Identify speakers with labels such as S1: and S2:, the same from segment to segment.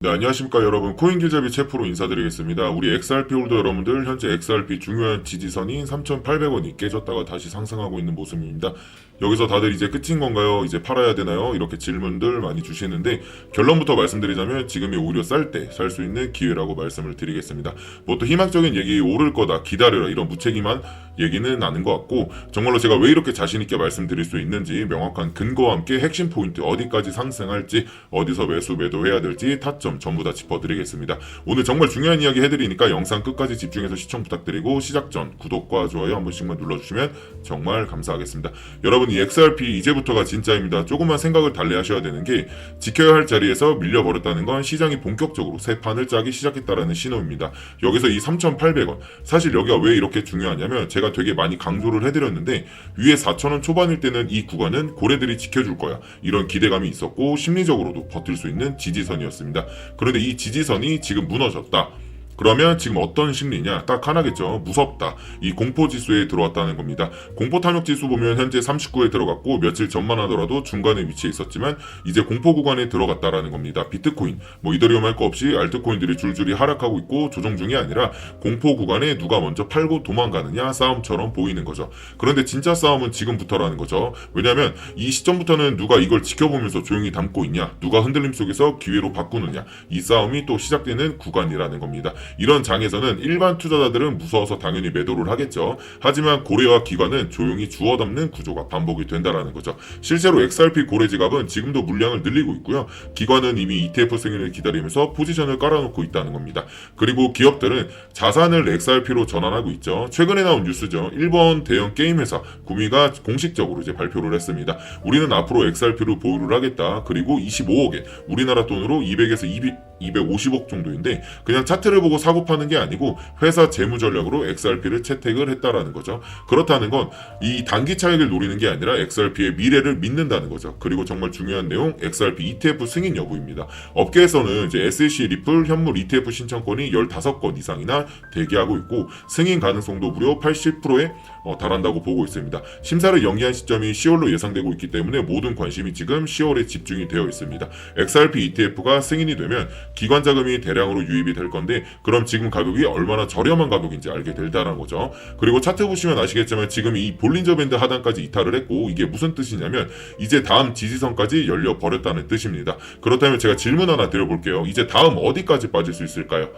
S1: 네, 안녕하십니까 여러분. 코인길잡이 채프로 인사드리겠습니다. 우리 XRP 홀더 여러분들, 현재 XRP 중요한 지지선인 3,800원이 깨졌다가 다시 상승하고 있는 모습입니다. 여기서 다들 이제 끝인 건가요? 이제 팔아야 되나요? 이렇게 질문들 많이 주시는데, 결론부터 말씀드리자면 지금이 오히려 쌀 때 살 수 있는 기회라고 말씀을 드리겠습니다. 뭐 또 희망적인 얘기 오를 거다, 기다려라, 이런 무책임한 얘기는 아닌 것 같고, 정말로 제가 왜 이렇게 자신있게 말씀드릴 수 있는지 명확한 근거와 함께 핵심 포인트, 어디까지 상승할지, 어디서 매수 매도해야 될지 타점 전부 다 짚어드리겠습니다. 오늘 정말 중요한 이야기 해드리니까 영상 끝까지 집중해서 시청 부탁드리고, 시작 전 구독과 좋아요 한 번씩만 눌러주시면 정말 감사하겠습니다. 여러분, 이 XRP 이제부터가 진짜입니다. 조금만 생각을 달리 하셔야 되는 게, 지켜야 할 자리에서 밀려버렸다는 건 시장이 본격적으로 새 판을 짜기 시작했다라는 신호입니다. 여기서 이 3,800원, 사실 여기가 왜 이렇게 중요하냐면, 제가 되게 많이 강조를 해드렸는데, 위에 4,000원 초반일 때는 이 구간은 고래들이 지켜줄 거야, 이런 기대감이 있었고 심리적으로도 버틸 수 있는 지지선이었습니다. 그런데 이 지지선이 지금 무너졌다. 그러면 지금 어떤 심리냐? 딱 하나겠죠. 무섭다. 이 공포지수에 들어왔다는 겁니다. 공포탐욕지수 보면 현재 39에 들어갔고, 며칠 전만 하더라도 중간에 위치해 있었지만 이제 공포 구간에 들어갔다라는 겁니다. 비트코인, 뭐 이더리움 할 거 없이 알트코인들이 줄줄이 하락하고 있고 조정 중이 아니라 공포 구간에 누가 먼저 팔고 도망가느냐 싸움처럼 보이는 거죠. 그런데 진짜 싸움은 지금부터라는 거죠. 왜냐하면 이 시점부터는 누가 이걸 지켜보면서 조용히 담고 있냐, 누가 흔들림 속에서 기회로 바꾸느냐, 이 싸움이 또 시작되는 구간이라는 겁니다. 이런 장에서는 일반 투자자들은 무서워서 당연히 매도를 하겠죠. 하지만 고래와 기관은 조용히 주워 담는 구조가 반복이 된다라는 거죠. 실제로 XRP 고래 지갑은 지금도 물량을 늘리고 있고요. 기관은 이미 ETF 승인을 기다리면서 포지션을 깔아놓고 있다는 겁니다. 그리고 기업들은 자산을 XRP로 전환하고 있죠. 최근에 나온 뉴스죠. 일본 대형 게임 회사 구미가 공식적으로 이제 발표를 했습니다. 우리는 앞으로 XRP로 보유를 하겠다. 그리고 25억에 우리나라 돈으로 200에서 250억 정도인데, 그냥 차트를 보고 사고 파는 게 아니고 회사 재무 전략으로 XRP를 채택을 했다라는 거죠. 그렇다는 건 이 단기 차익을 노리는 게 아니라 XRP의 미래를 믿는다는 거죠. 그리고 정말 중요한 내용, XRP ETF 승인 여부입니다. 업계에서는 이제 SEC 리플 현물 ETF 신청권이 15건 이상이나 대기하고 있고, 승인 가능성도 무려 80%에 달한다고 보고 있습니다. 심사를 연기한 시점이 10월로 예상되고 있기 때문에 모든 관심이 지금 10월에 집중이 되어 있습니다. XRP ETF가 승인이 되면 기관 자금이 대량으로 유입이 될 건데, 그럼 지금 가격이 얼마나 저렴한 가격인지 알게 된다는 거죠. 그리고 차트 보시면 아시겠지만 지금 이 볼린저 밴드 하단까지 이탈을 했고, 이게 무슨 뜻이냐면 이제 다음 지지선까지 열려 버렸다는 뜻입니다. 그렇다면 제가 질문 하나 드려볼게요. 이제 다음 어디까지 빠질 수 있을까요?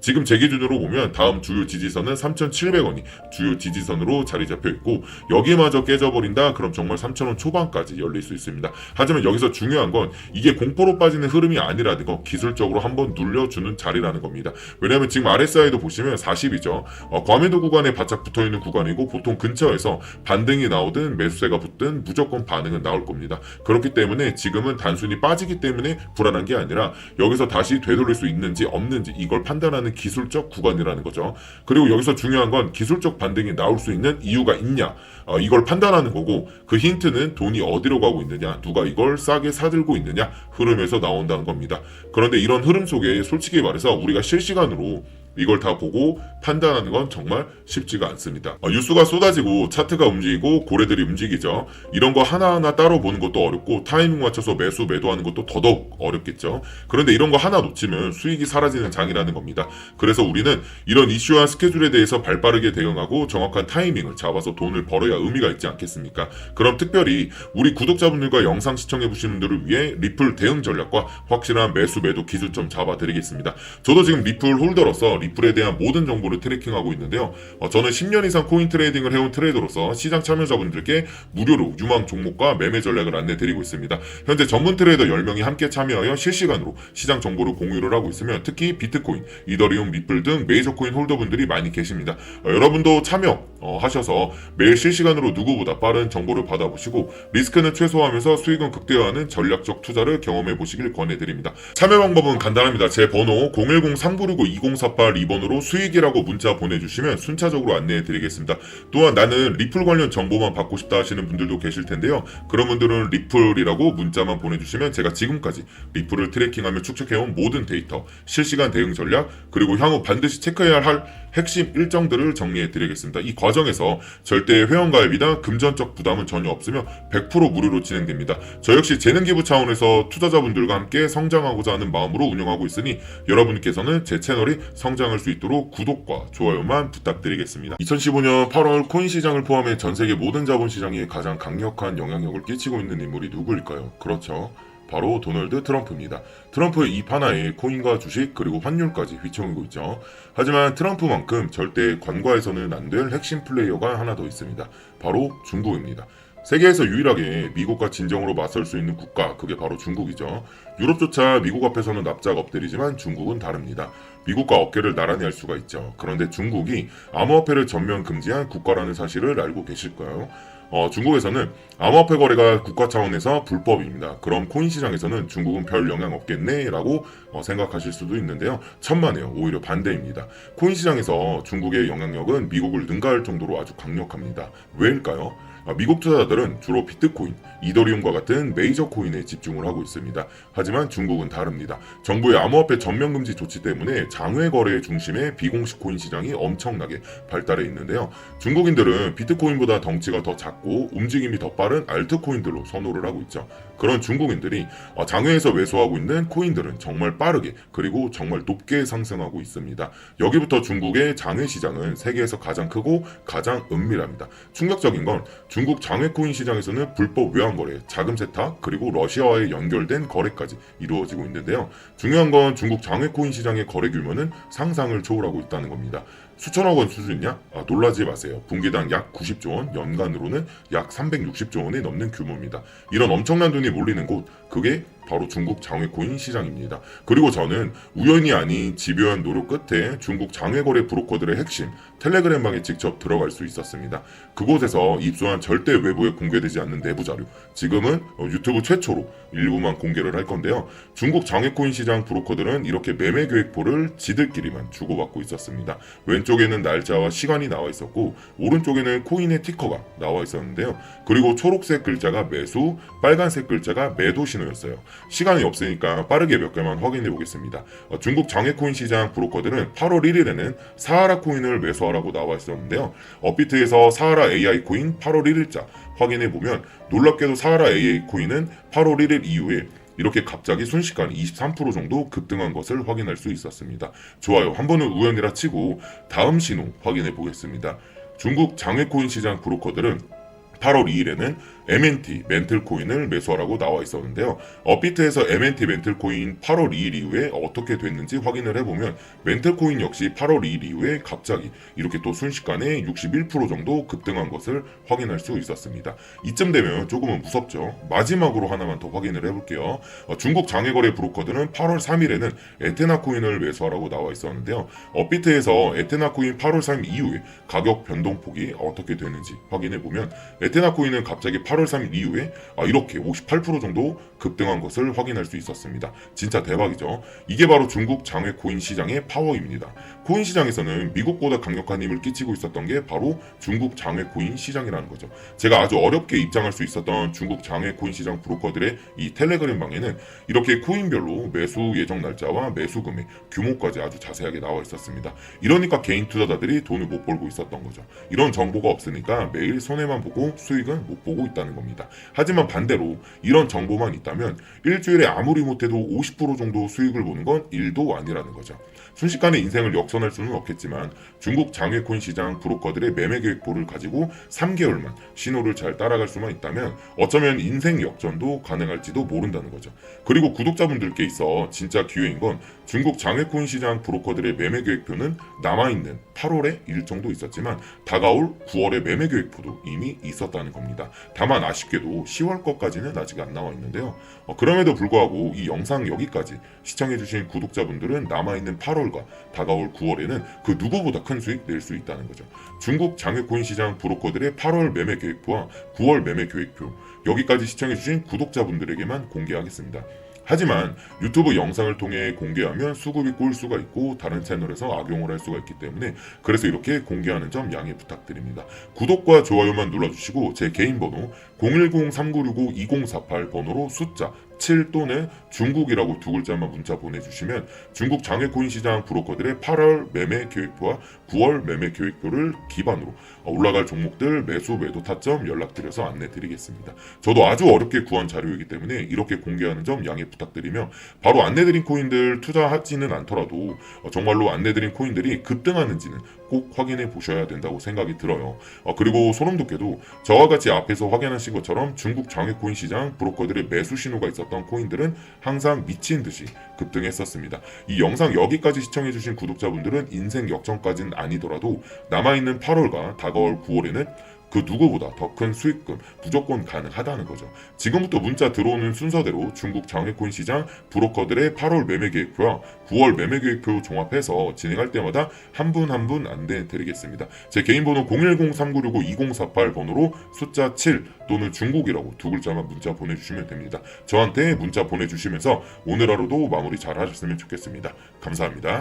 S1: 지금 제 기준으로 보면 다음 주요 지지선은 3,700원이 주요 지지선으로 자리 잡혀 있고, 여기마저 깨져버린다 그럼 정말 3,000원 초반까지 열릴 수 있습니다. 하지만 여기서 중요한 건 이게 공포로 빠지는 흐름이 아니라는 거, 기술적으로 한번 눌려주는 자리라는 겁니다. 왜냐하면 지금 RSI도 보시면 40이죠. 과매도 구간에 바짝 붙어있는 구간이고, 보통 근처에서 반등이 나오든 매수세가 붙든 무조건 반응은 나올 겁니다. 그렇기 때문에 지금은 단순히 빠지기 때문에 불안한 게 아니라 여기서 다시 되돌릴 수 있는지 없는지 이걸 판단하는 기술적 구간이라는 거죠. 그리고 여기서 중요한 건 기술적 반등이 나올 수 있는 이유가 있냐, 이걸 판단하는 거고, 그 힌트는 돈이 어디로 가고 있느냐, 누가 이걸 싸게 사들고 있느냐 흐름에서 나온다는 겁니다. 그런데 이런 흐름 속에 솔직히 말해서 우리가 실시간으로 이걸 다 보고 판단하는 건 정말 쉽지가 않습니다. 뉴스가 쏟아지고 차트가 움직이고 고래들이 움직이죠. 이런 거 하나하나 따로 보는 것도 어렵고, 타이밍 맞춰서 매수 매도하는 것도 더더욱 어렵겠죠. 그런데 이런 거 하나 놓치면 수익이 사라지는 장이라는 겁니다. 그래서 우리는 이런 이슈와 스케줄에 대해서 발빠르게 대응하고 정확한 타이밍을 잡아서 돈을 벌어야 의미가 있지 않겠습니까? 그럼 특별히 우리 구독자분들과 영상 시청해보시는 분들을 위해 리플 대응 전략과 확실한 매수 매도 기술 좀 잡아드리겠습니다. 저도 지금 리플 홀더로서 리플에 대한 모든 정보를 트래킹하고 있는데요. 저는 10년 이상 코인 트레이딩을 해온 트레이더로서 시장 참여자분들께 무료로 유망 종목과 매매 전략을 안내드리고 있습니다. 현재 전문 트레이더 10명이 함께 참여하여 실시간으로 시장 정보를 공유를 하고 있으며, 특히 비트코인, 이더리움, 리플 등 메이저 코인 홀더분들이 많이 계십니다. 여러분도 참여하셔서 매일 실시간으로 누구보다 빠른 정보를 받아보시고, 리스크는 최소화하면서 수익은 극대화하는 전략적 투자를 경험해 보시길 권해드립니다. 참여 방법은 간단합니다. 제 번호 010-3965-2048 2번으로 수익이라고 문자 보내주시면 순차적으로 안내해드리겠습니다. 또한 나는 리플 관련 정보만 받고 싶다 하시는 분들도 계실 텐데요. 그런 분들은 리플이라고 문자만 보내주시면 제가 지금까지 리플을 트래킹하며 축적해온 모든 데이터, 실시간 대응 전략, 그리고 향후 반드시 체크해야 할 핵심 일정들을 정리해 드리겠습니다. 이 과정에서 절대 회원가입이나 금전적 부담은 전혀 없으며 100% 무료로 진행됩니다. 저 역시 재능기부 차원에서 투자자분들과 함께 성장하고자 하는 마음으로 운영하고 있으니 여러분께서는 제 채널이 성장할 수 있도록 구독과 좋아요만 부탁드리겠습니다. 2015년 8월 코인 시장을 포함해 전 세계 모든 자본시장에 가장 강력한 영향력을 끼치고 있는 인물이 누구일까요? 그렇죠. 바로 도널드 트럼프입니다. 트럼프의 입 하나에 코인과 주식 그리고 환율까지 휘청이고 있죠. 하지만 트럼프만큼 절대 관과해서는 안 될 핵심 플레이어가 하나 더 있습니다. 바로 중국입니다. 세계에서 유일하게 미국과 진정으로 맞설 수 있는 국가, 그게 바로 중국이죠. 유럽조차 미국 앞에서는 납작 엎드리지만 중국은 다릅니다. 미국과 어깨를 나란히 할 수가 있죠. 그런데 중국이 암호화폐를 전면 금지한 국가라는 사실을 알고 계실까요? 중국에서는 암호화폐 거래가 국가 차원에서 불법입니다. 그럼 코인 시장에서는 중국은 별 영향 없겠네 라고 생각하실 수도 있는데요. 천만에요. 오히려 반대입니다. 코인 시장에서 중국의 영향력은 미국을 능가할 정도로 아주 강력합니다. 왜일까요? 미국 투자자들은 주로 비트코인, 이더리움과 같은 메이저 코인에 집중을 하고 있습니다. 하지만 중국은 다릅니다. 정부의 암호화폐 전면 금지 조치 때문에 장외 거래 중심의 비공식 코인 시장이 엄청나게 발달해 있는데요. 중국인들은 비트코인보다 덩치가 더 작고 움직임이 더 빠른 알트코인들로 선호를 하고 있죠. 그런 중국인들이 장외에서 매수하고 있는 코인들은 정말 빠르게 그리고 정말 높게 상승하고 있습니다. 여기부터 중국의 장외 시장은 세계에서 가장 크고 가장 은밀합니다. 충격적인 건 중국 장외 코인 시장에서는 불법 외환 거래, 자금 세탁, 그리고 러시아와의 연결된 거래까지 이루어지고 있는데요. 중요한 건 중국 장외 코인 시장의 거래 규모는 상상을 초월하고 있다는 겁니다. 수천억 원 수준이냐? 놀라지 마세요. 분기당 약 90조 원, 연간으로는 약 360조 원이 넘는 규모입니다. 이런 엄청난 돈이 몰리는 곳, 그게 바로 중국 장외코인 시장입니다. 그리고 저는 우연이 아닌 집요한 노력 끝에 중국 장외거래 브로커들의 핵심 텔레그램방에 직접 들어갈 수 있었습니다. 그곳에서 입수한 절대 외부에 공개되지 않는 내부 자료, 지금은 유튜브 최초로 일부만 공개를 할 건데요. 중국 장외코인 시장 브로커들은 이렇게 매매 계획표를 지들끼리만 주고받고 있었습니다. 왼쪽에는 날짜와 시간이 나와 있었고 오른쪽에는 코인의 티커가 나와 있었는데요. 그리고 초록색 글자가 매수, 빨간색 글자가 매도 신호였어요. 시간이 없으니까 빠르게 몇 개만 확인해 보겠습니다. 중국 장외코인 시장 브로커들은 8월 1일에는 사하라 코인을 매수하라고 나와 있었는데요. 업비트에서 사하라 AI 코인 8월 1일자 확인해 보면 놀랍게도 사하라 AI 코인은 8월 1일 이후에 이렇게 갑자기 순식간에 23% 정도 급등한 것을 확인할 수 있었습니다. 좋아요. 한 번은 우연이라 치고 다음 신호 확인해 보겠습니다. 중국 장외코인 시장 브로커들은 8월 2일에는 MNT 멘틀코인을 매수하라고 나와 있었는데요. 업비트에서 MNT 멘틀코인 8월 2일 이후에 어떻게 됐는지 확인을 해보면 멘틀코인 역시 8월 2일 이후에 갑자기 이렇게 또 순식간에 61% 정도 급등한 것을 확인할 수 있었습니다. 이쯤 되면 조금은 무섭죠. 마지막으로 하나만 더 확인을 해볼게요. 중국 장외거래 브로커들은 8월 3일에는 에테나코인을 매수하라고 나와 있었는데요. 업비트에서 에테나코인 8월 3일 이후에 가격 변동폭이 어떻게 되는지 확인해보면 에테나코인은 갑자기 8월 3일 이후에 이렇게 58% 정도 급등한 것을 확인할 수 있었습니다. 진짜 대박이죠. 이게 바로 중국 장외 코인 시장의 파워입니다. 코인 시장에서는 미국보다 강력한 힘을 끼치고 있었던 게 바로 중국 장외 코인 시장이라는 거죠. 제가 아주 어렵게 입장할 수 있었던 중국 장외 코인 시장 브로커들의 이 텔레그램 방에는 이렇게 코인별로 매수 예정 날짜와 매수 금액, 규모까지 아주 자세하게 나와 있었습니다. 이러니까 개인 투자자들이 돈을 못 벌고 있었던 거죠. 이런 정보가 없으니까 매일 손해만 보고 수익은 못 보고 있다는 겁니다. 하지만 반대로 이런 정보만 있다면 일주일에 아무리 못해도 50% 정도 수익을 보는 건 일도 아니라는 거죠. 순식간에 인생을 역전할 수는 없겠지만 중국 장외코인 시장 브로커들의 매매 계획표를 가지고 3개월만 신호를 잘 따라갈 수만 있다면 어쩌면 인생 역전도 가능할지도 모른다는 거죠. 그리고 구독자분들께 있어 진짜 기회인 건 중국 장외코인 시장 브로커들의 매매 계획표는 남아있는 8월에 일정도 있었지만 다가올 9월의 매매 계획표도 이미 있었다는 겁니다. 다만 아쉽게도 10월 것까지는 아직 안 나와 있는데요. 그럼에도 불구하고 이 영상 여기까지 시청해주신 구독자분들은 남아있는 8월과 다가올 9월에는 그 누구보다 큰 수익 낼 수 있다는 거죠. 중국 장외코인 시장 브로커들의 8월 매매 계획표와 9월 매매 계획표 여기까지 시청해주신 구독자분들에게만 공개하겠습니다. 하지만 유튜브 영상을 통해 공개하면 수급이 꼴 수가 있고 다른 채널에서 악용을 할 수가 있기 때문에 그래서 이렇게 공개하는 점 양해 부탁드립니다. 구독과 좋아요만 눌러주시고 제 개인 번호 010-3965-2048 번호로 숫자 7 또는 중국이라고 두 글자만 문자 보내주시면 중국 장외코인 시장 브로커들의 8월 매매 계획표와 9월 매매 계획표를 기반으로 올라갈 종목들 매수 매도 타점 연락드려서 안내드리겠습니다. 저도 아주 어렵게 구한 자료이기 때문에 이렇게 공개하는 점 양해 부탁드리며 바로 안내드린 코인들 투자하지는 않더라도 정말로 안내드린 코인들이 급등하는지는 꼭 확인해 보셔야 된다고 생각이 들어요. 그리고 소름 돋게도 저와 같이 앞에서 확인하신 것처럼 중국 장외코인 시장 브로커들의 매수 신호가 있었던 코인들은 항상 미친 듯이 급등했었습니다. 이 영상 여기까지 시청해주신 구독자분들은 인생 역전까지는 아니더라도 남아있는 8월과 다가올 9월에는 그 누구보다 더 큰 수익금 무조건 가능하다는 거죠. 지금부터 문자 들어오는 순서대로 중국 장외코인 시장 브로커들의 8월 매매 계획표와 9월 매매 계획표 종합해서 진행할 때마다 한 분 한 분 안내 드리겠습니다. 제 개인 번호 010-3965-2048 번호로 숫자 7 또는 중국이라고 두 글자만 문자 보내주시면 됩니다. 저한테 문자 보내주시면서 오늘 하루도 마무리 잘 하셨으면 좋겠습니다. 감사합니다.